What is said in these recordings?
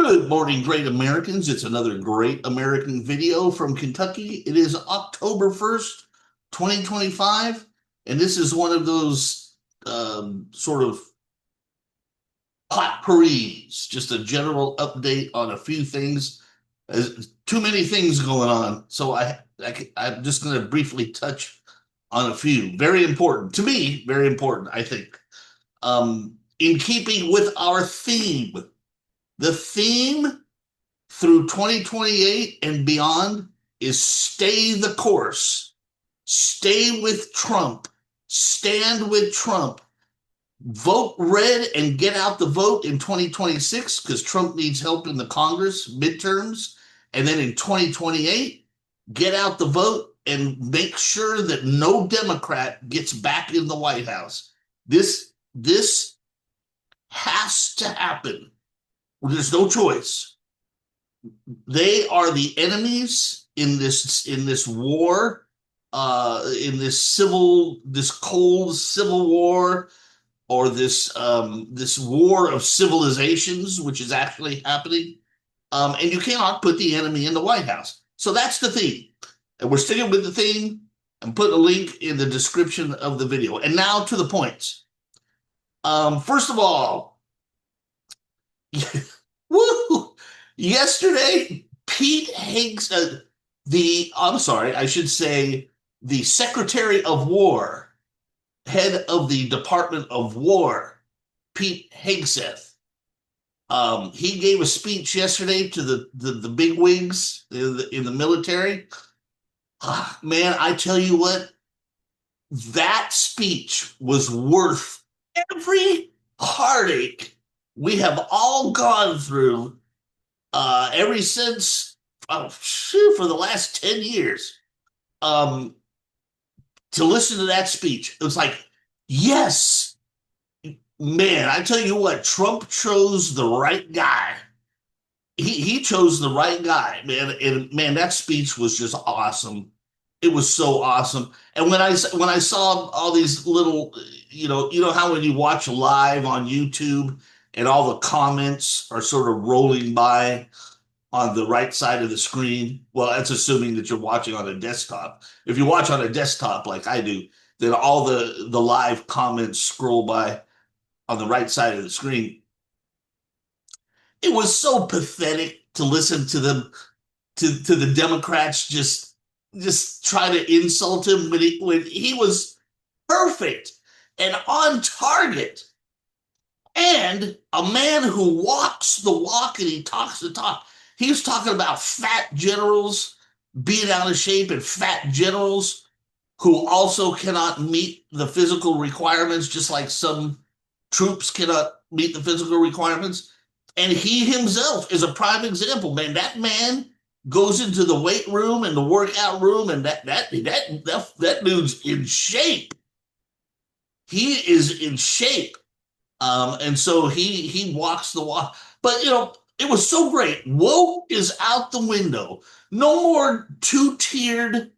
Good morning, great Americans. It's another great American video from Kentucky. It is October 1st, 2025, and this is one of those sort of potpourris, just a general update on a few things. Too many things going on, so I'm just going to briefly touch on a few. Very important to me, very important, I think. In keeping with our theme, the theme through 2028 and beyond is stay the course, stay with Trump, stand with Trump, vote red and get out the vote in 2026 because Trump needs help in the Congress midterms. And then in 2028, get out the vote and make sure that no Democrat gets back in the White House. This has to happen. There's no choice. They are the enemies in this war, in this cold civil war, or this war of civilizations, which is actually happening. And you cannot put the enemy in the White House. So that's the theme. And we're sticking with the theme. I'm putting a link in the description of the video. And now to the points. First of all, woo! Yesterday, Pete Hegseth, the Secretary of War, head of the Department of War, Pete Hegseth, he gave a speech yesterday to the bigwigs in the military. Man, I tell you what, that speech was worth every heartache we have all gone through ever since, for the last 10 years. To listen to that speech, it was like, yes, man, I tell you what, Trump chose the right guy. He chose the right guy, man. And man, that speech was just awesome. It was so awesome. And when I saw all these little, you know how when you watch live on YouTube and all the comments are sort of rolling by on the right side of the screen. Well, that's assuming that you're watching on a desktop. If you watch on a desktop like I do, then all the live comments scroll by on the right side of the screen. It was so pathetic to listen to them, to the Democrats just try to insult him when he was perfect and on target. And a man who walks the walk and he talks the talk. He was talking about fat generals being out of shape and fat generals who also cannot meet the physical requirements, just like some troops cannot meet the physical requirements. And he himself is a prime example, man. That man goes into the weight room and the workout room, and that dude's in shape. He is in shape. And so he walks the walk. But, it was so great. Woke is out the window. No more two-tiered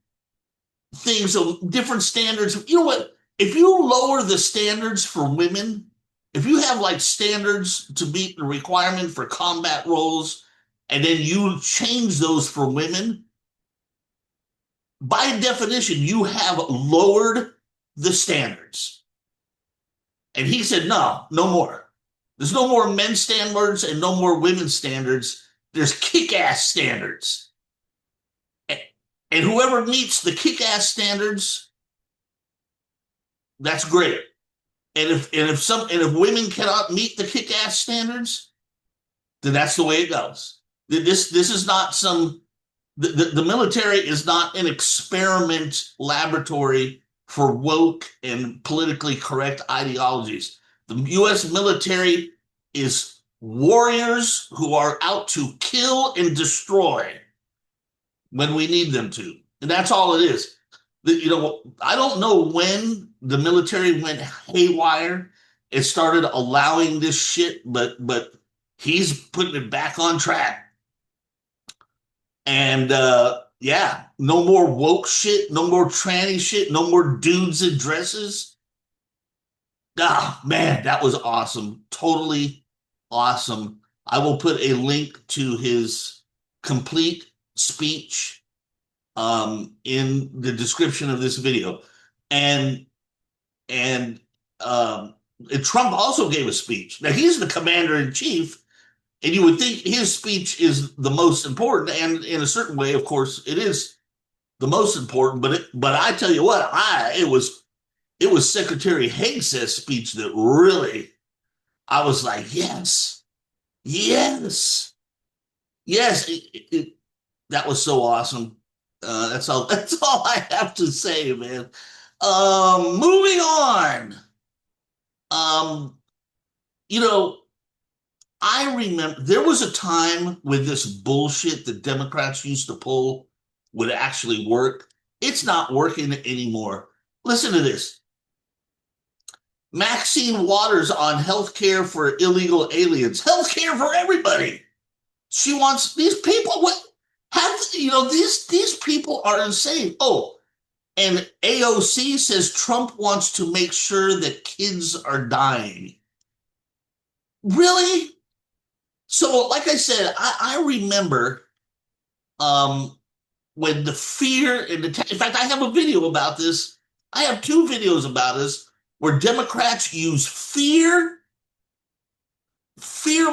things of different standards. You know what? If you lower the standards for women, if you have like standards to meet the requirement for combat roles, and then you change those for women, by definition, you have lowered the standards. And he said, no more. There's no more men's standards and no more women's standards. There's kick-ass standards. And whoever meets the kick-ass standards, that's great. And if women cannot meet the kick-ass standards, then that's the way it goes. This is not the military is not an experiment laboratory for woke and politically correct ideologies. The U.S. military is warriors who are out to kill and destroy when we need them to. And that's all it is. I don't know when the military went haywire and started allowing this shit, but he's putting it back on track. And yeah, no more woke shit, no more tranny shit, no more dudes in dresses. Ah, man, that was awesome. Totally awesome. I will put a link to his complete speech in the description of this video. And and Trump also gave a speech. Now he's the commander in chief, and you would think his speech is the most important, and in a certain way, of course, it is the most important. But I tell you what, it was Secretary Hegseth's speech that really I was like, yes, yes, yes. That was so awesome. That's all. That's all I have to say, man. Moving on. Um, you know, I remember there was a time when this bullshit that Democrats used to pull would actually work. It's not working anymore. Listen to this. Maxine Waters on health care for illegal aliens. Health care for everybody. She wants these people. What have these people are insane. Oh, and AOC says Trump wants to make sure that kids are dying. Really? So, like I said, I remember when the fear and in fact, I have a video about this. I have two videos about this where Democrats use fear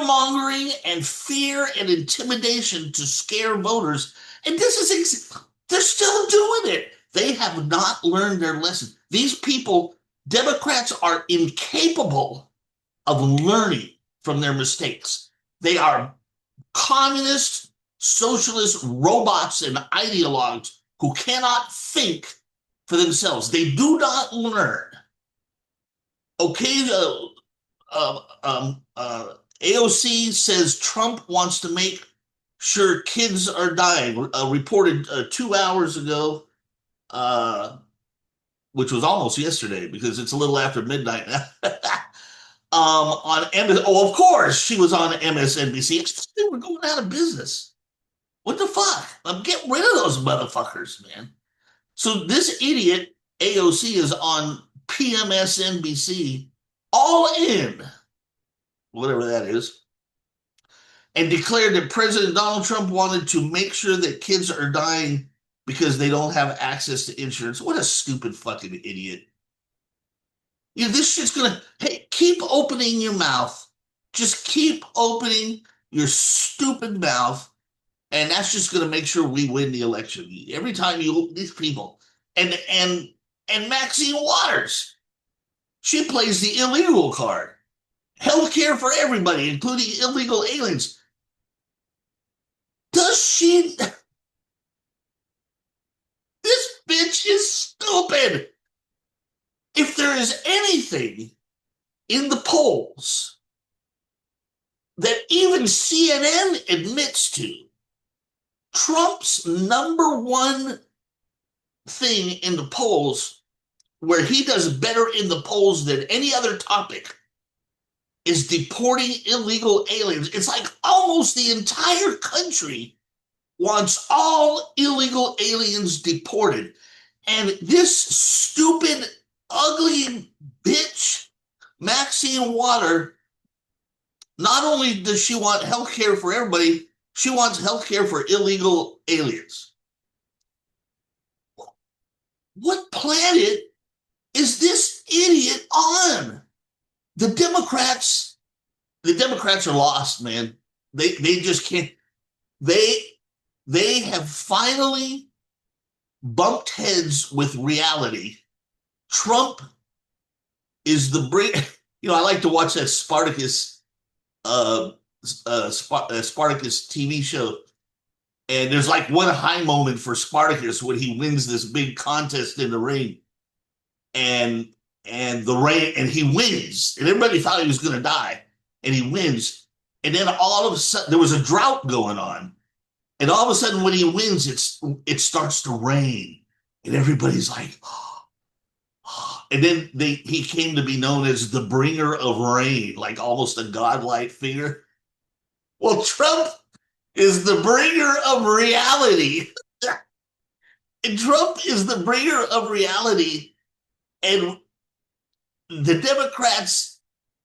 mongering and fear and intimidation to scare voters. And they're still doing it. They have not learned their lesson. These people, Democrats, are incapable of learning from their mistakes. They are communist, socialist robots and ideologues who cannot think for themselves. They do not learn. Okay, AOC says Trump wants to make sure kids are dying. Reported 2 hours ago, which was almost yesterday because it's a little after midnight now. On of course, she was on MSNBC. They were going out of business. What the fuck? Get rid of those motherfuckers, man. So this idiot AOC is on PMSNBC, all in, whatever that is, and declared that President Donald Trump wanted to make sure that kids are dying because they don't have access to insurance. What a stupid fucking idiot. This shit's gonna, hey, keep opening your mouth. Just keep opening your stupid mouth, and that's just gonna make sure we win the election. Every time you open these people, and Maxine Waters, she plays the illegal card. Healthcare for everybody, including illegal aliens. Does she? This bitch is stupid. If there is anything in the polls that even CNN admits to, Trump's number one thing in the polls, where he does better in the polls than any other topic, is deporting illegal aliens. It's like almost the entire country wants all illegal aliens deported. And this stupid, ugly bitch, Maxine Waters, not only does she want health care for everybody, she wants health care for illegal aliens. What planet is this idiot on? The Democrats are lost, man. They just can't. They have finally bumped heads with reality. Trump is the bring. I like to watch that Spartacus TV show, and there's like one high moment for Spartacus when he wins this big contest in the ring, and he wins, and everybody thought he was going to die, and he wins, and then all of a sudden there was a drought going on, and all of a sudden when he wins, it starts to rain, and everybody's like, and then he came to be known as the bringer of rain, like almost a godlike figure. Well, Trump is the bringer of reality. And Trump is the bringer of reality, and the Democrats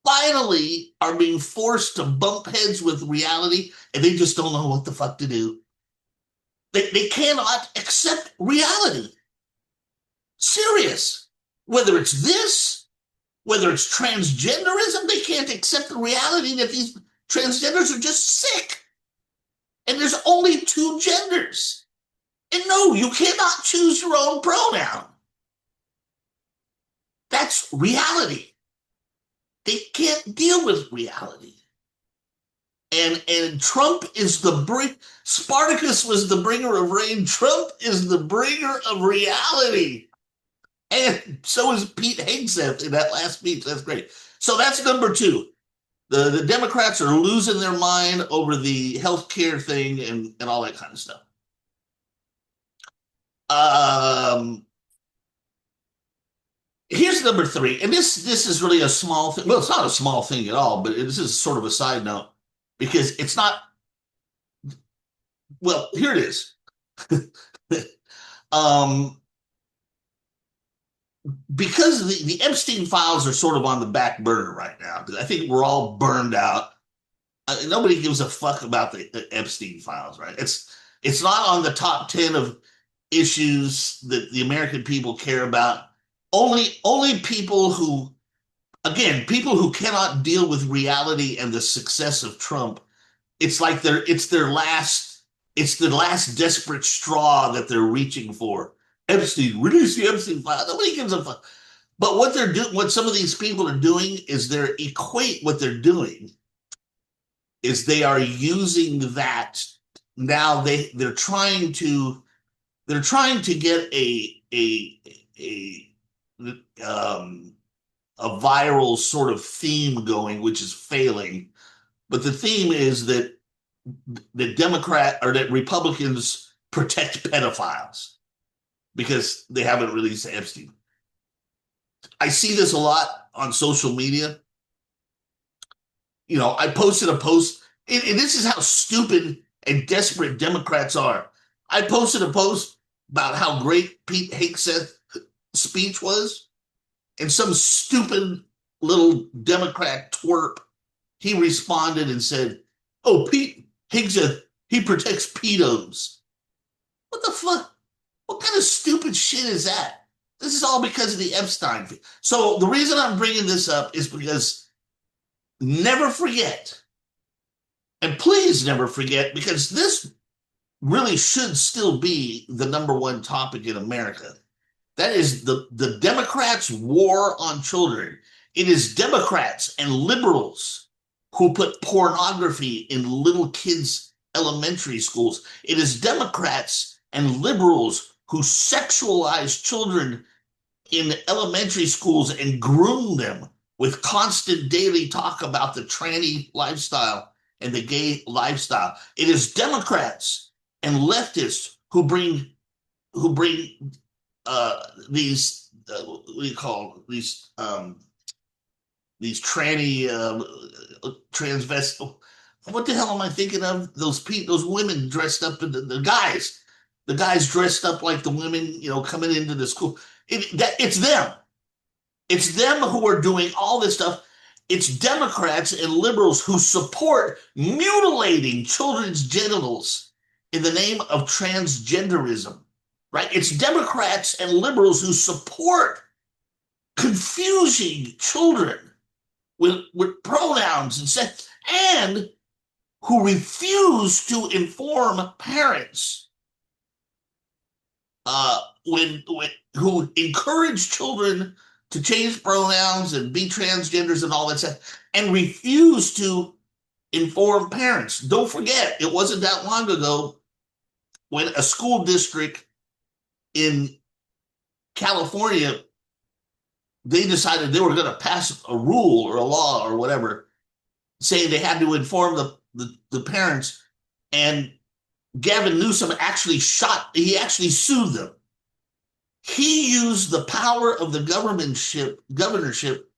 finally are being forced to bump heads with reality, and they just don't know what the fuck to do. They cannot accept reality. Serious. Whether it's this, whether it's transgenderism, they can't accept the reality that these transgenders are just sick. And there's only two genders. And no, you cannot choose your own pronoun. That's reality. They can't deal with reality. And Trump is Spartacus was the bringer of rain. Trump is the bringer of reality. And so is Pete Hegseth in that last speech. That's great. So that's number two. The Democrats are losing their mind over the healthcare thing and all that kind of stuff. Here's number three, and this is really a small thing. Well, it's not a small thing at all, but this is sort of a side note because it's not. Well, here it is. Because the Epstein files are sort of on the back burner right now, because I think we're all burned out. Nobody gives a fuck about the Epstein files, right? It's not on the top 10 of issues that the American people care about. Only people who, again, people who cannot deal with reality and the success of Trump. It's like it's their last desperate straw that they're reaching for. Epstein, release the Epstein file. Nobody gives a fuck. But what some of these people are doing is what they're doing is they are using that. Now they're trying to get a viral sort of theme going, which is failing. But the theme is that that Republicans protect pedophiles because they haven't released Epstein. I see this a lot on social media. I posted a post, and this is how stupid and desperate Democrats are. I posted a post about how great Pete Hegseth's speech was, and some stupid little Democrat twerp, he responded and said, "Oh, Pete Hegseth, he protects pedos." What the fuck? What kind of stupid shit is that? This is all because of the Epstein. So the reason I'm bringing this up is because never forget, and please never forget, because this really should still be the number one topic in America. That is the Democrats' war on children. It is Democrats and liberals who put pornography in little kids' elementary schools. It is Democrats and liberals who sexualize children in elementary schools and groom them with constant daily talk about the tranny lifestyle and the gay lifestyle. It is Democrats and leftists who bring these what do you call these tranny transvestite. What the hell am I thinking of? Those women dressed up in the guys dressed up like the women, coming into the school. It's them. It's them who are doing all this stuff. It's Democrats and liberals who support mutilating children's genitals in the name of transgenderism, right? It's Democrats and liberals who support confusing children with pronouns and sex, and who refuse to inform parents who encourage children to change pronouns and be transgenders and all that stuff, and refuse to inform parents. Don't forget, it wasn't that long ago when a school district in California, they decided they were going to pass a rule or a law or whatever, saying they had to inform the parents, and Gavin Newsom actually sued them. He used the power of the governorship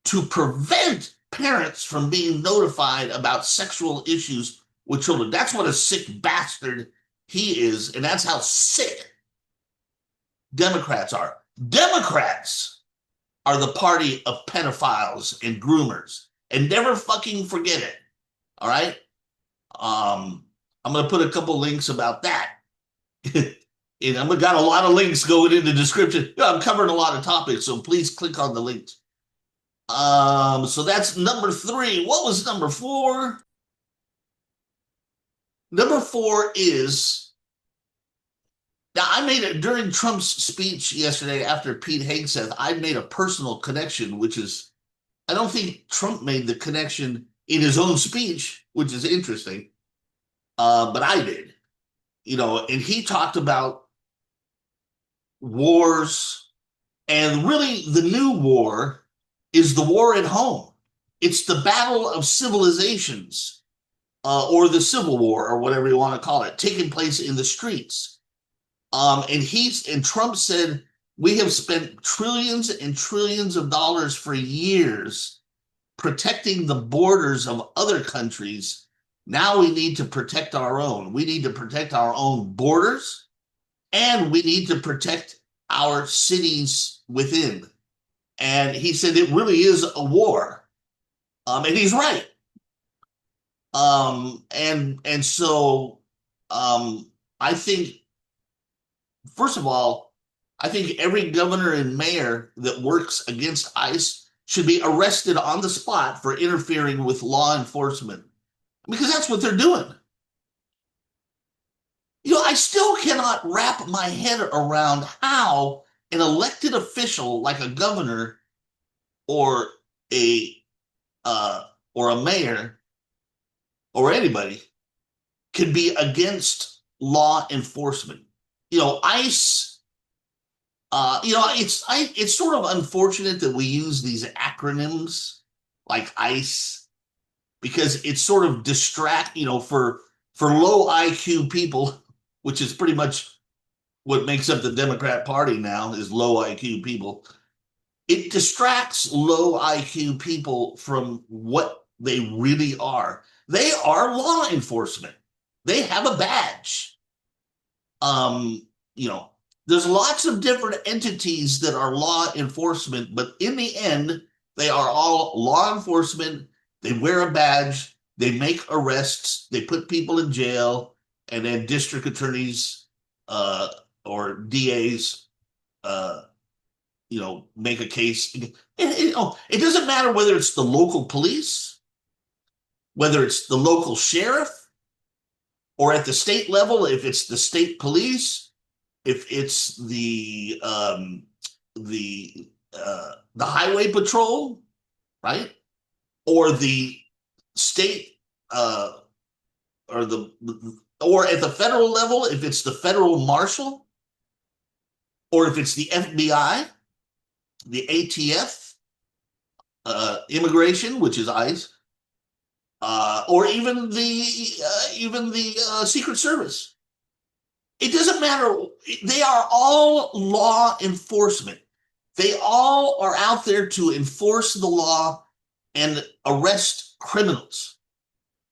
to prevent parents from being notified about sexual issues with children. That's what a sick bastard he is, and that's how sick Democrats are. Democrats are the party of pedophiles and groomers. And never fucking forget it. All right. I'm going to put a couple links about that. And I've got a lot of links going in the description. I'm covering a lot of topics, so please click on the links. So that's number 3. What was number 4? Number 4 is, now I made it during Trump's speech yesterday after Pete Hegseth. I made a personal connection, which is, I don't think Trump made the connection in his own speech, which is interesting. But I did, and he talked about wars, and really the new war is the war at home. It's the battle of civilizations, or the Civil War, or whatever you want to call it, taking place in the streets. And Trump said, we have spent trillions and trillions of dollars for years protecting the borders of other countries. Now we need to protect our own. We need to protect our own borders, and we need to protect our cities within. And he said it really is a war. And he's right. So I think, first of all, I think every governor and mayor that works against ICE should be arrested on the spot for interfering with law enforcement, because that's what they're doing. I still cannot wrap my head around how an elected official like a governor or a mayor or anybody can be against law enforcement. ICE. It's sort of unfortunate that we use these acronyms like ICE, because it's sort of for low IQ people, which is pretty much what makes up the Democrat Party now, is low IQ people. It distracts low IQ people from what they really are. They are law enforcement. They have a badge. There's lots of different entities that are law enforcement, but in the end, they are all law enforcement. They wear a badge. They make arrests. They put people in jail, and then district attorneys or DAs, make a case. It doesn't matter whether it's the local police, whether it's the local sheriff, or at the state level, if it's the state police, if it's the highway patrol, right, or the state, or at the federal level, if it's the federal marshal, or if it's the FBI, the ATF, immigration, which is ICE, or even the Secret Service. It doesn't matter. They are all law enforcement. They all are out there to enforce the law and arrest criminals.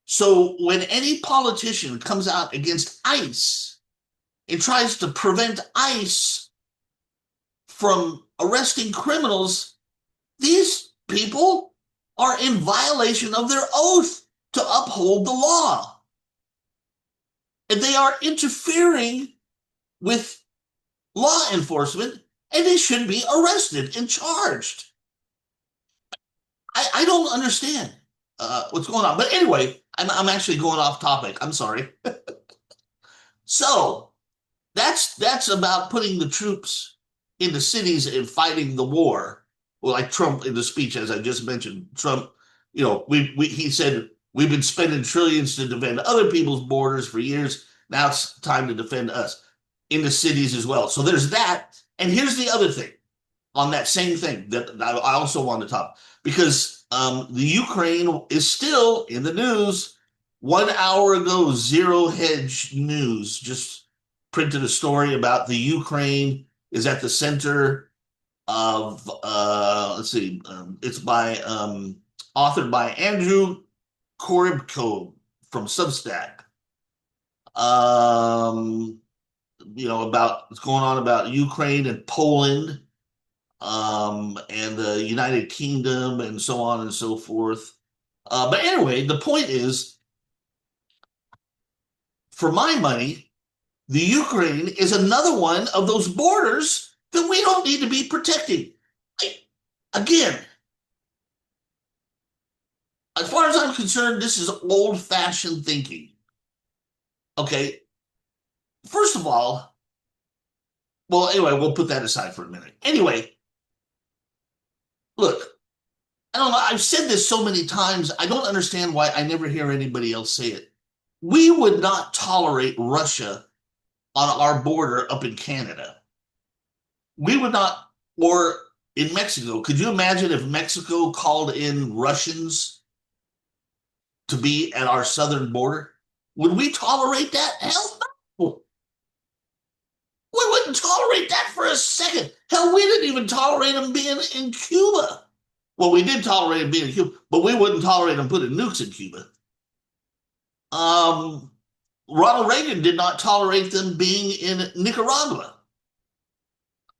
So when any politician comes out against ICE and tries to prevent ICE from arresting criminals, these people are in violation of their oath to uphold the law. And they are interfering with law enforcement, and they should be arrested and charged. I don't understand what's going on. But anyway, I'm actually going off topic. I'm sorry. So that's about putting the troops in the cities and fighting the war. Well, like Trump in the speech, as I just mentioned, Trump, he said, we've been spending trillions to defend other people's borders for years. Now it's time to defend us in the cities as well. So there's that. And here's the other thing on that same thing that I also want to talk, because the Ukraine is still in the news. 1 hour ago, Zero Hedge News just printed a story about the Ukraine is at the center of, it's by authored by Andrew Korybko from Substack. About what's going on about Ukraine and Poland. and the United Kingdom and so on and so forth. But anyway, the point is, for my money, the Ukraine is another one of those borders that we don't need to be protecting. Again, as far as I'm concerned, this is old-fashioned thinking. Okay, first of all, well, anyway, we'll put that aside for a minute. Anyway, look, I don't know. I've said this so many times. I don't understand why I never hear anybody else say it. We would not tolerate Russia on our border up in Canada. We would not, or in Mexico. Could you imagine if Mexico called in Russians to be at our southern border? Would we tolerate that? Hell no. We wouldn't tolerate that for a second. Hell, we didn't even tolerate them being in Cuba. Well, we did tolerate them being in Cuba, but we wouldn't tolerate them putting nukes in Cuba. Ronald Reagan did not tolerate them being in Nicaragua.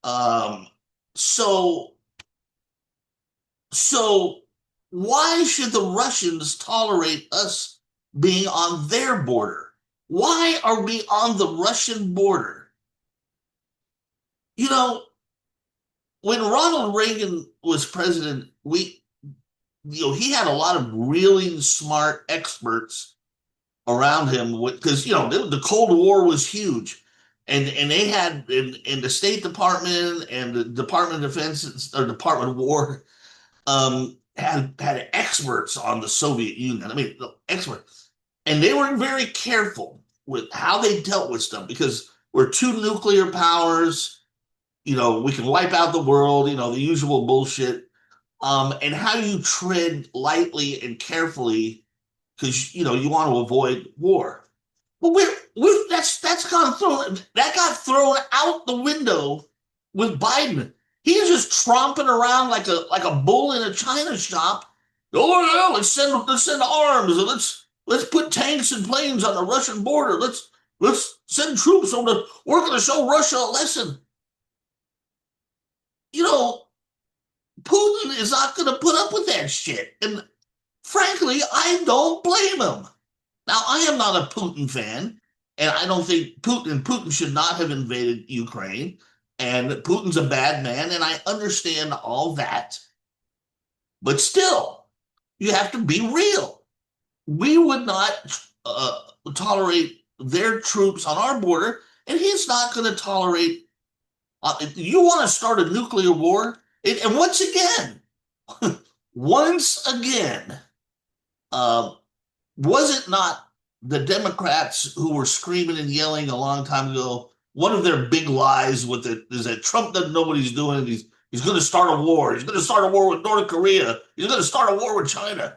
Um, so, so why should the Russians tolerate us being on their border? Why are we on the Russian border? You know, when Ronald Reagan was president, he had a lot of really smart experts around him because the Cold War was huge, and they had in the State Department and the Department of Defense or Department of War had experts on the Soviet Union. I mean, experts, and they were very careful with how they dealt with stuff because we're two nuclear powers. We can wipe out the world. The usual bullshit. And how you tread lightly and carefully because you want to avoid war. Well, that's got thrown out the window with Biden. He's just tromping around like a bull in a china shop. Oh yeah, let's send arms and let's put tanks and planes on the Russian border. Let's send troops over. We're going to show Russia a lesson. Putin is not going to put up with that shit. And frankly, I don't blame him. Now, I am not a Putin fan, and I don't think Putin should not have invaded Ukraine, and Putin's a bad man, and I understand all that. But still, you have to be real. We would not tolerate their troops on our border, and he's not going to tolerate. You want to start a nuclear war? And once again, was it not the Democrats who were screaming and yelling a long time ago? One of their big lies is that Trump doesn't know what he's doing. He's going to start a war. He's going to start a war with North Korea. He's going to start a war with China.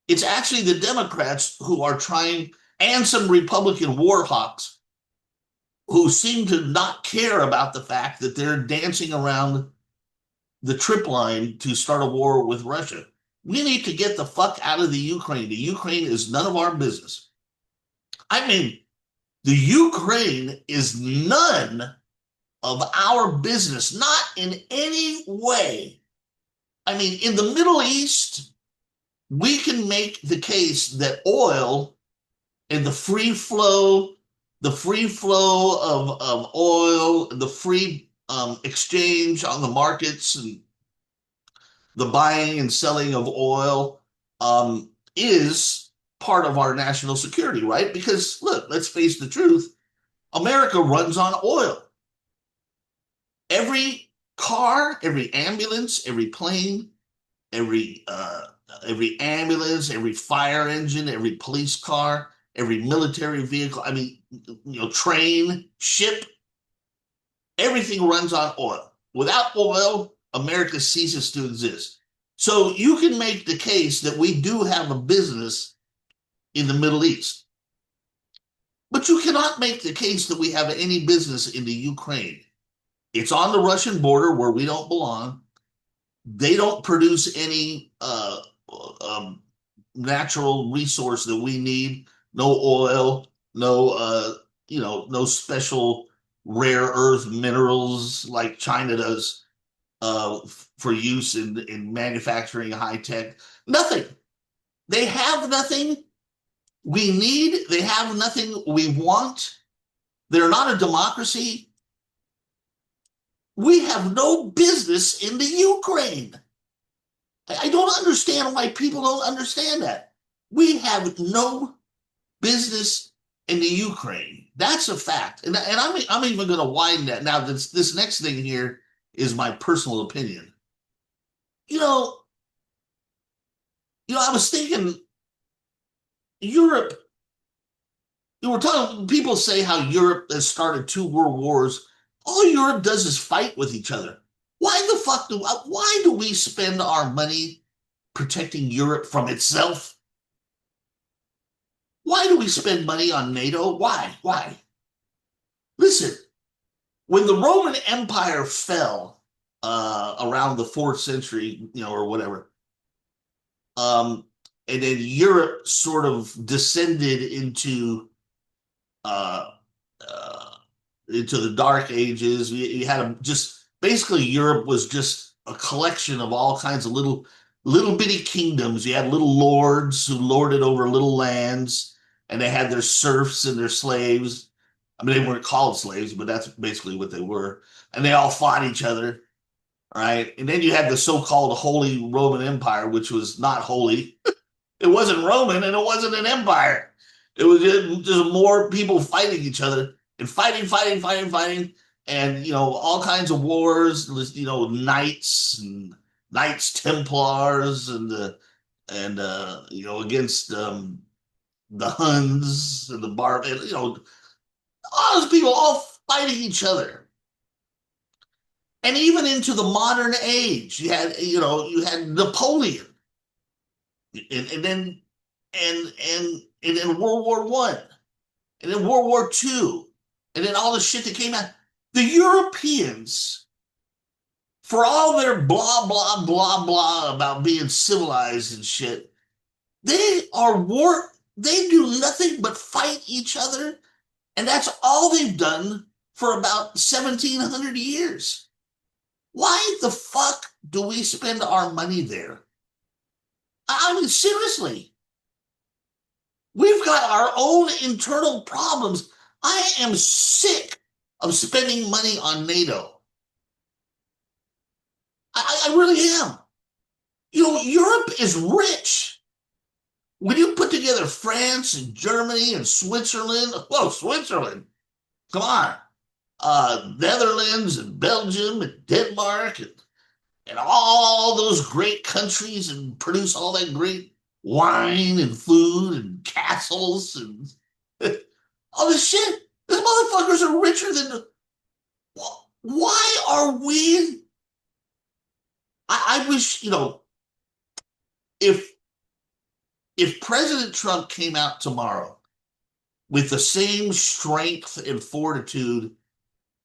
It's actually the Democrats who are trying, and some Republican war hawks who seem to not care about the fact that they're dancing around the trip line to start a war with Russia. We need to get the fuck out of the Ukraine. The Ukraine is none of our business. I mean, the Ukraine is none of our business, not in any way. I mean, in the Middle East, we can make the case that oil and the free flow of oil, the free exchange on the markets and the buying and selling of oil is part of our national security, right? Because look, let's face the truth. America runs on oil. Every car, every ambulance, every plane, every ambulance, every fire engine, every police car, every military vehicle, I mean, train, ship, everything runs on oil. Without oil, America ceases to exist. So you can make the case that we do have a business in the Middle East. But you cannot make the case that we have any business in the Ukraine. It's on the Russian border where we don't belong. They don't produce any natural resource that we need. No oil, no special rare earth minerals like China does. for use in manufacturing high tech. Nothing. They have nothing we need. They have nothing we want. They're not a democracy. We have no business in the Ukraine. I don't understand why people don't understand that. We have no business in the Ukraine. That's a fact. And I'm even going to widen that. Now, this next thing here is my personal opinion. You know, I was thinking Europe, you were talking, people say how Europe has started 2 world wars. All Europe does is fight with each other. Why do we spend our money protecting Europe from itself? Why do we spend money on NATO? Why? Listen, when the Roman Empire fell around the 4th century, or whatever, and then Europe sort of descended uh, into the Dark Ages. You had just basically Europe was just a collection of all kinds of little bitty kingdoms. You had little lords who lorded over little lands, and they had their serfs and their slaves. I mean, they weren't called slaves, but that's basically what they were. And they all fought each other, right? And then you had the so-called Holy Roman Empire, which was not holy. It wasn't Roman, and it wasn't an empire. It was just more people fighting each other and fighting, and all kinds of wars. Knights and Knights Templars and against the Huns and the all those people all fighting each other. And even into the modern age, you had Napoleon, and then and then World War I, and then World War II, and then all the shit that came out. The Europeans, for all their blah blah blah blah about being civilized and shit, they do nothing but fight each other, and that's all they've done for about 1,700 years. Why the fuck do we spend our money there? I mean, seriously. We've got our own internal problems. I am sick of spending money on NATO. I really am. Europe is rich. When you put together France and Germany and Switzerland, whoa, Switzerland, come on. Netherlands and Belgium and Denmark and all those great countries and produce all that great wine and food and castles and all this shit. These motherfuckers are richer than. Why are we? I wish, if President Trump came out tomorrow with the same strength and fortitude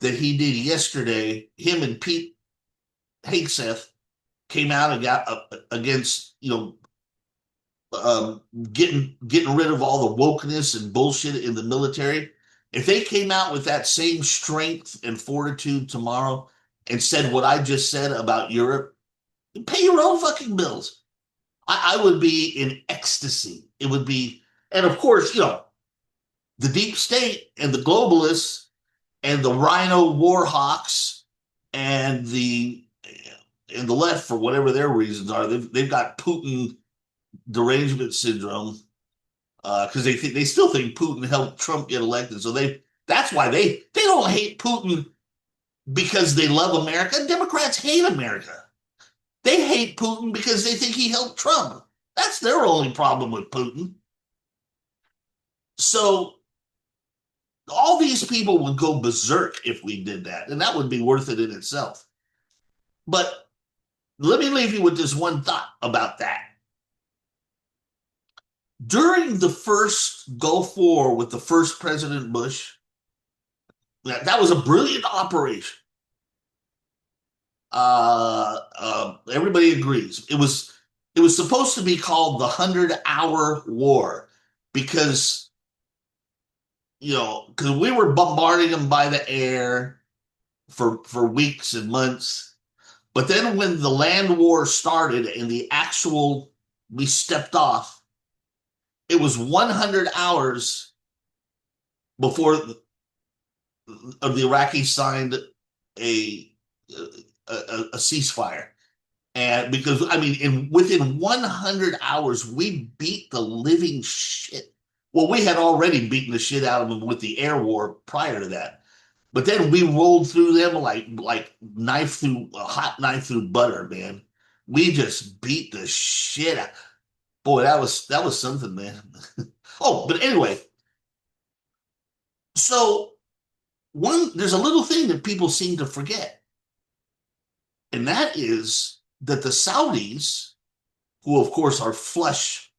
that he did yesterday, him and Pete Hegseth came out and got against, getting rid of all the wokeness and bullshit in the military. If they came out with that same strength and fortitude tomorrow and said what I just said about Europe, pay your own fucking bills. I would be in ecstasy. It would be, and of course, the deep state and the globalists and the rhino war hawks and the left, for whatever their reasons are, they've got Putin derangement syndrome, because they still think Putin helped Trump get elected. So that's why they don't hate Putin because they love America. Democrats hate America. They hate Putin because they think he helped Trump. That's their only problem with Putin. So all these people would go berserk if we did that, and that would be worth it in itself. But let me leave you with this one thought about that. During the first Gulf War with the first President Bush, that was a brilliant operation. Everybody agrees. It was supposed to be called the 100-Hour War because we were bombarding them by the air for weeks and months. But then when the land war started and we stepped off, it was 100 hours before the Iraqis signed a, a ceasefire. And because, I mean, within 100 hours, we beat the living shit. Well, we had already beaten the shit out of them with the air war prior to that. But then we rolled through them like a hot knife through butter, man. We just beat the shit out. Boy, that was something, man. Oh, but anyway, so there's a little thing that people seem to forget, and that is that the Saudis, who of course are flush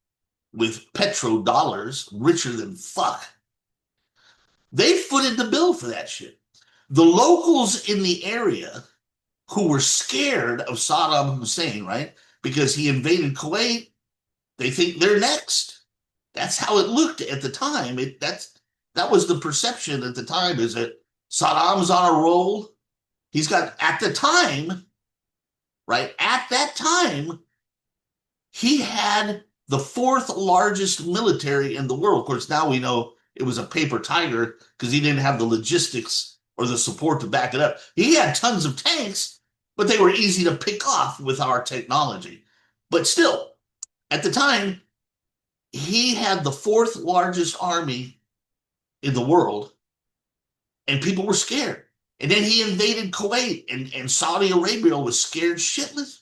with petrodollars, richer than fuck, they footed the bill for that shit. The locals in the area who were scared of Saddam Hussein, right? Because he invaded Kuwait, they think they're next. That's how it looked at the time. That was the perception at the time, is that Saddam's on a roll. He's got, at the time, right? At that time, he had the fourth largest military in the world. Of course, now we know it was a paper tiger because he didn't have the logistics or the support to back it up. He had tons of tanks, but they were easy to pick off with our technology. But still, at the time, he had the fourth largest army in the world, and people were scared. And then he invaded Kuwait, and Saudi Arabia was scared shitless.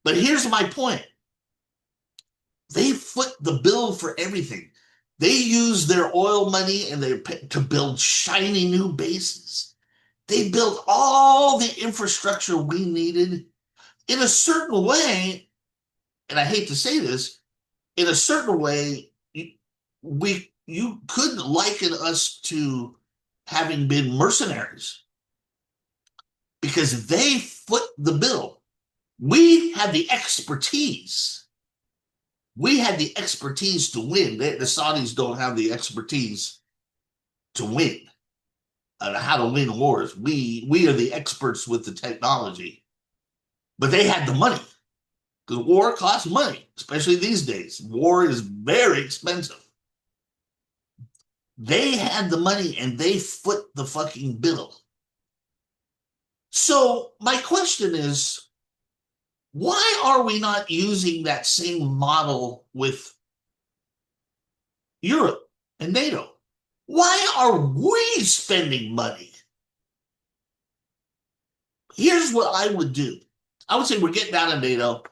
But here's my point. They foot the bill for everything. They use their oil money to build shiny new bases. They built all the infrastructure we needed in a certain way, and I hate to say this, in a certain way, you could liken us to having been mercenaries because they foot the bill. We had the expertise. We had the expertise to win. The Saudis don't have the expertise to win, how to win wars. We are the experts with the technology, but they had the money. Because war costs money, especially these days. War is very expensive. They had the money and they foot the fucking bill. So my question is, why are we not using that same model with Europe and NATO? Why are we spending money? Here's what I would do. I would say we're getting out of NATO.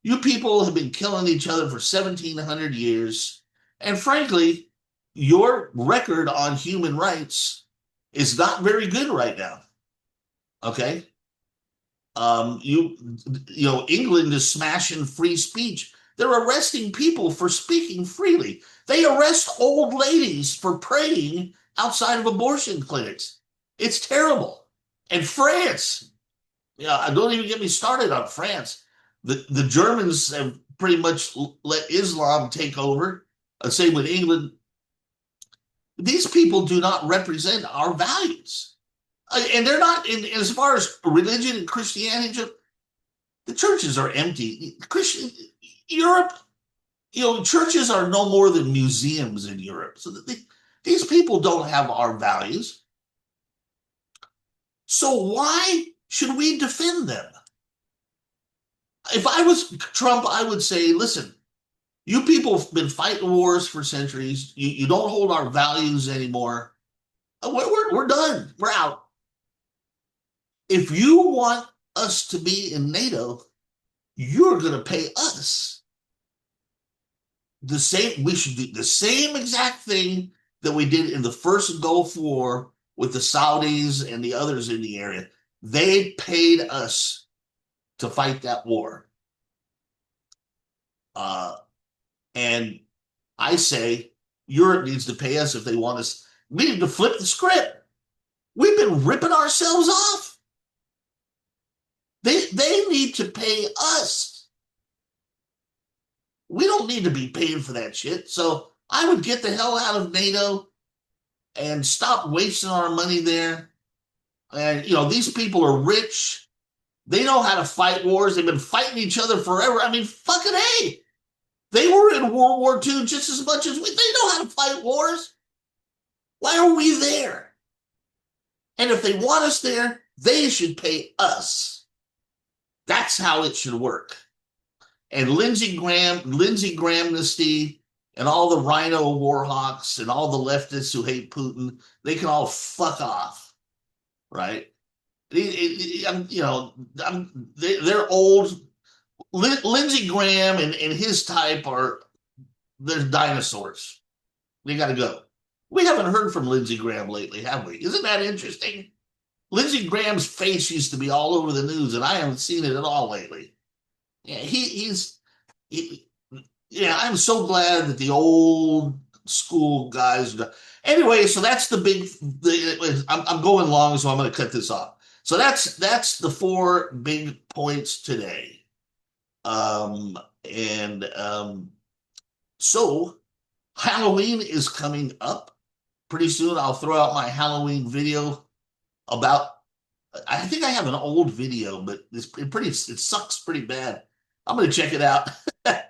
You people have been killing each other for 1,700 years. And frankly, your record on human rights is not very good right now. Okay? England is smashing free speech. They're arresting people for speaking freely. They arrest old ladies for praying outside of abortion clinics. It's terrible. And France, don't even get me started on France. The Germans have pretty much let Islam take over. Same with England. These people do not represent our values. And they're not, as far as religion and Christianity, the churches are empty. Europe, churches are no more than museums in Europe. So these people don't have our values. So why should we defend them? If I was Trump, I would say, listen, you people have been fighting wars for centuries. You don't hold our values anymore. We're done. We're out. If you want us to be in NATO, you're going to pay us the same. We should do the same exact thing that we did in the first Gulf War with the Saudis and the others in the area. They paid us to fight that war. And I say Europe needs to pay us if they want us. We need to flip the script. We've been ripping ourselves off. They need to pay us. We don't need to be paying for that shit. So I would get the hell out of NATO and stop wasting our money there. And, these people are rich. They know how to fight wars. They've been fighting each other forever. I mean, fucking hey, they were in World War II just as much as we. They know how to fight wars. Why are we there? And if they want us there, they should pay us. That's how it should work. And Lindsey Grahamnesty, and all the Rhino Warhawks and all the leftists who hate Putin, they can all fuck off, right? They're old. Lindsey Graham and his type they're dinosaurs. They got to go. We haven't heard from Lindsey Graham lately, have we? Isn't that interesting? Lindsey Graham's face used to be all over the news, and I haven't seen it at all lately. Yeah, I'm so glad that the old school guys. Anyway, so that's I'm going long, so I'm going to cut this off. So that's the 4 big points today. So Halloween is coming up pretty soon. I'll throw out my Halloween video about. I think I have an old video, but it sucks pretty bad. I'm going to check it out.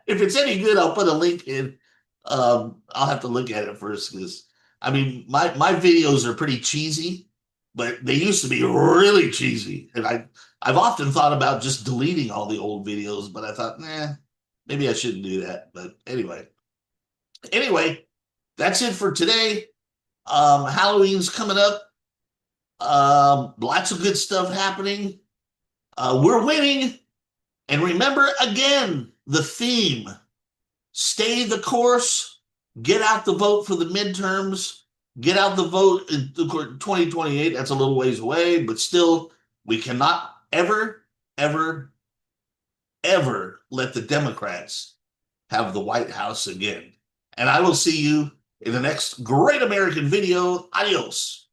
If it's any good, I'll put a link in. I'll have to look at it first because, I mean, my videos are pretty cheesy, but they used to be really cheesy. And I've often thought about just deleting all the old videos, but I thought, maybe I shouldn't do that. But anyway, that's it for today. Halloween's coming up. Lots of good stuff happening. We're winning. And remember, again, the theme, stay the course, get out the vote for the midterms, get out the vote in 2028. That's a little ways away, but still, we cannot ever, ever, ever let the Democrats have the White House again. And I will see you in the next Great American video. Adios.